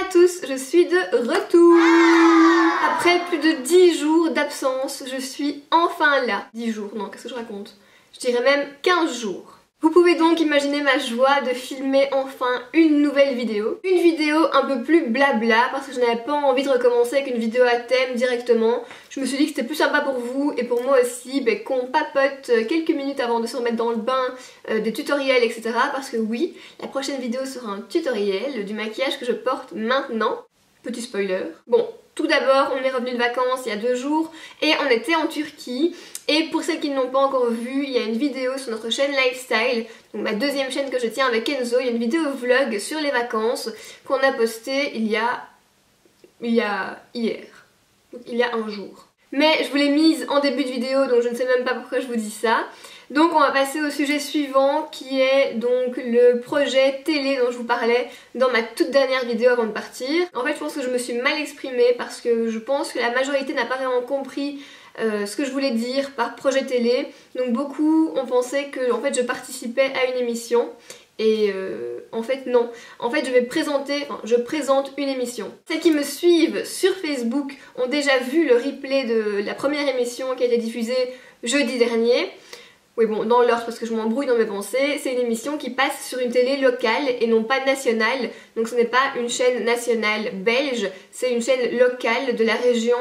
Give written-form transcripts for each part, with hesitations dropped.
à tous, je suis de retour. Après plus de 10 jours d'absence, je suis enfin là. 10 jours, non, qu'est-ce que je raconte? Je dirais même 15 jours. Vous pouvez donc imaginer ma joie de filmer enfin une nouvelle vidéo. Une vidéo un peu plus blabla parce que je n'avais pas envie de recommencer avec une vidéo à thème directement. Je me suis dit que c'était plus sympa pour vous et pour moi aussi qu'on papote quelques minutes avant de se remettre dans le bain des tutoriels, etc. Parce que oui, la prochaine vidéo sera un tutoriel du maquillage que je porte maintenant. Petit spoiler. Bon, tout d'abord, on est revenu de vacances il y a 2 jours et on était en Turquie. Et pour celles qui ne l'ont pas encore vu, il y a une vidéo sur notre chaîne Lifestyle, donc ma deuxième chaîne que je tiens avec Enzo. Il y a une vidéo vlog sur les vacances qu'on a postée il y a un jour. Mais je vous l'ai mise en début de vidéo, donc je ne sais même pas pourquoi je vous dis ça. Donc on va passer au sujet suivant qui est donc le projet télé dont je vous parlais dans ma toute dernière vidéo avant de partir. En fait je pense que je me suis mal exprimée parce que je pense que la majorité n'a pas vraiment compris ce que je voulais dire par projet télé. Donc beaucoup ont pensé que en fait je participais à une émission. Et en fait non, en fait je présente une émission. Celles qui me suivent sur Facebook ont déjà vu le replay de la première émission qui a été diffusée jeudi dernier. Oui bon, dans l'ordre parce que je m'embrouille dans mes pensées, c'est une émission qui passe sur une télé locale et non pas nationale. Donc ce n'est pas une chaîne nationale belge, c'est une chaîne locale de la région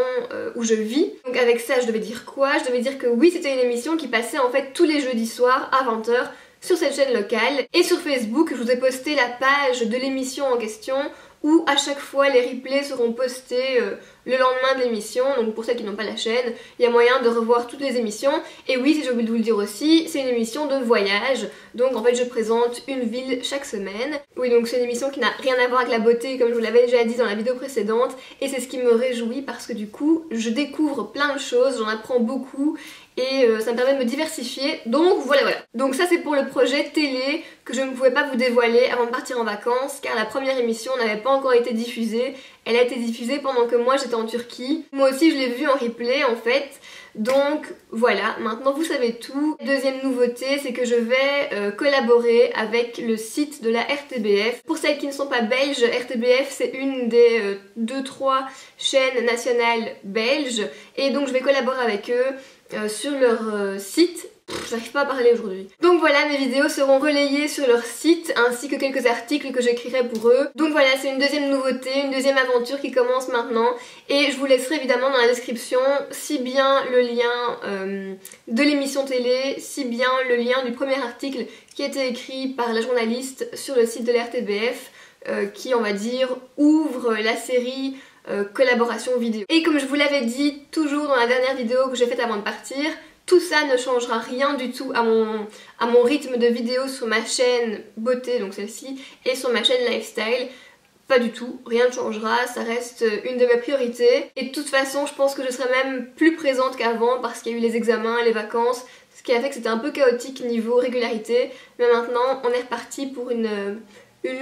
où je vis. Donc avec ça je devais dire quoi? Je devais dire que oui, c'était une émission qui passait en fait tous les jeudis soirs à 20 h sur cette chaîne locale. Et sur Facebook, je vous ai posté la page de l'émission en question où à chaque fois les replays seront postés le lendemain de l'émission. Donc pour celles qui n'ont pas la chaîne, il y a moyen de revoir toutes les émissions. Et oui, si j'ai oublié de vous le dire aussi, c'est une émission de voyage. Donc en fait je présente une ville chaque semaine. Oui, donc c'est une émission qui n'a rien à voir avec la beauté comme je vous l'avais déjà dit dans la vidéo précédente. Et c'est ce qui me réjouit parce que du coup je découvre plein de choses, j'en apprends beaucoup. Et ça me permet de me diversifier, donc voilà. Donc ça c'est pour le projet télé que je ne pouvais pas vous dévoiler avant de partir en vacances car la première émission n'avait pas encore été diffusée. Elle a été diffusée pendant que moi j'étais en Turquie. Moi aussi je l'ai vue en replay en fait. Donc voilà, maintenant vous savez tout. Deuxième nouveauté, c'est que je vais collaborer avec le site de la RTBF. Pour celles qui ne sont pas belges, RTBF c'est une des 2-3 chaînes nationales belges. Et donc je vais collaborer avec eux sur leur site. J'arrive pas à parler aujourd'hui. Donc voilà, mes vidéos seront relayées sur leur site ainsi que quelques articles que j'écrirai pour eux. Donc voilà, c'est une deuxième nouveauté, une deuxième aventure qui commence maintenant. Et je vous laisserai évidemment dans la description si bien le lien de l'émission télé, si bien le lien du premier article qui a été écrit par la journaliste sur le site de l'RTBF qui, on va dire, ouvre la série collaboration vidéo. Et comme je vous l'avais dit toujours dans la dernière vidéo que j'ai faite avant de partir, tout ça ne changera rien du tout à mon rythme de vidéo sur ma chaîne beauté, donc celle-ci, et sur ma chaîne lifestyle. Pas du tout, rien ne changera, ça reste une de mes priorités. Et de toute façon, je pense que je serai même plus présente qu'avant parce qu'il y a eu les examens, les vacances, ce qui a fait que c'était un peu chaotique niveau régularité. Mais maintenant, on est reparti pour une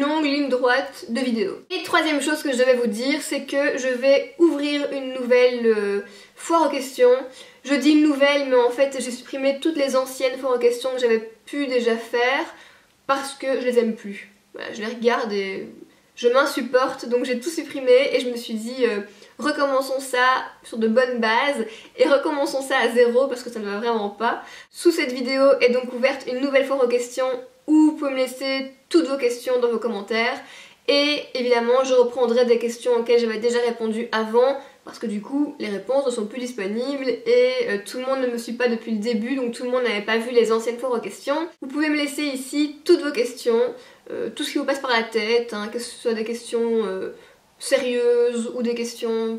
longue ligne droite de vidéos. Et troisième chose que je devais vous dire, c'est que je vais ouvrir une nouvelle foire aux questions. Je dis une nouvelle, mais en fait j'ai supprimé toutes les anciennes foires aux questions que j'avais pu déjà faire parce que je les aime plus. Voilà, je les regarde et je m'insupporte, donc j'ai tout supprimé et je me suis dit recommençons ça sur de bonnes bases et recommençons ça à zéro parce que ça ne va vraiment pas. Sous cette vidéo est donc ouverte une nouvelle foire aux questions où vous pouvez me laisser toutes vos questions dans vos commentaires et évidemment je reprendrai des questions auxquelles j'avais déjà répondu avant parce que du coup les réponses ne sont plus disponibles et tout le monde ne me suit pas depuis le début, donc tout le monde n'avait pas vu les anciennes foires aux questions. Vous pouvez me laisser ici toutes vos questions, tout ce qui vous passe par la tête, hein, que ce soit des questions sérieuses ou des questions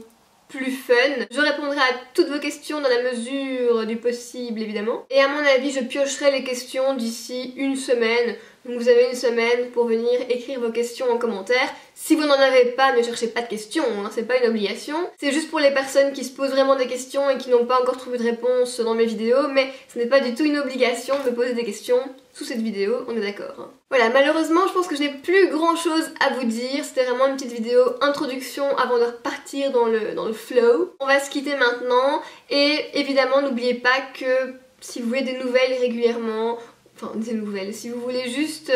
plus fun. Je répondrai à toutes vos questions dans la mesure du possible évidemment. Et à mon avis je piocherai les questions d'ici une semaine. Donc vous avez une semaine pour venir écrire vos questions en commentaire. Si vous n'en avez pas, ne cherchez pas de questions, hein, c'est pas une obligation. C'est juste pour les personnes qui se posent vraiment des questions et qui n'ont pas encore trouvé de réponse dans mes vidéos, mais ce n'est pas du tout une obligation de me poser des questions sous cette vidéo, on est d'accord. Hein. Voilà, malheureusement je pense que je n'ai plus grand chose à vous dire, c'était vraiment une petite vidéo introduction avant de repartir dans le flow. On va se quitter maintenant et évidemment n'oubliez pas que si vous voulez des nouvelles régulièrement, enfin des nouvelles, si vous voulez juste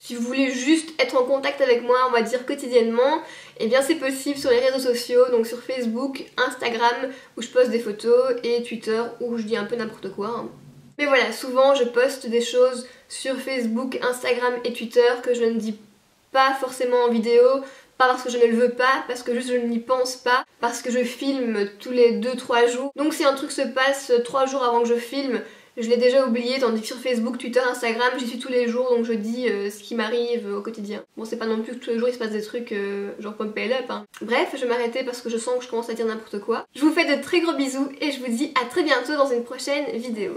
Si vous voulez juste être en contact avec moi, on va dire quotidiennement, eh bien c'est possible sur les réseaux sociaux, donc sur Facebook, Instagram où je poste des photos et Twitter où je dis un peu n'importe quoi. Hein. Mais voilà, souvent je poste des choses sur Facebook, Instagram et Twitter que je ne dis pas forcément en vidéo, pas parce que je ne le veux pas, parce que juste je n'y pense pas, parce que je filme tous les 2-3 jours. Donc si un truc se passe 3 jours avant que je filme, je l'ai déjà oublié, tandis que sur Facebook, Twitter, Instagram, j'y suis tous les jours, donc je dis ce qui m'arrive au quotidien. Bon, c'est pas non plus que tous les jours il se passe des trucs genre pump it up, hein. Bref, je vais m'arrêter parce que je sens que je commence à dire n'importe quoi. Je vous fais de très gros bisous et je vous dis à très bientôt dans une prochaine vidéo.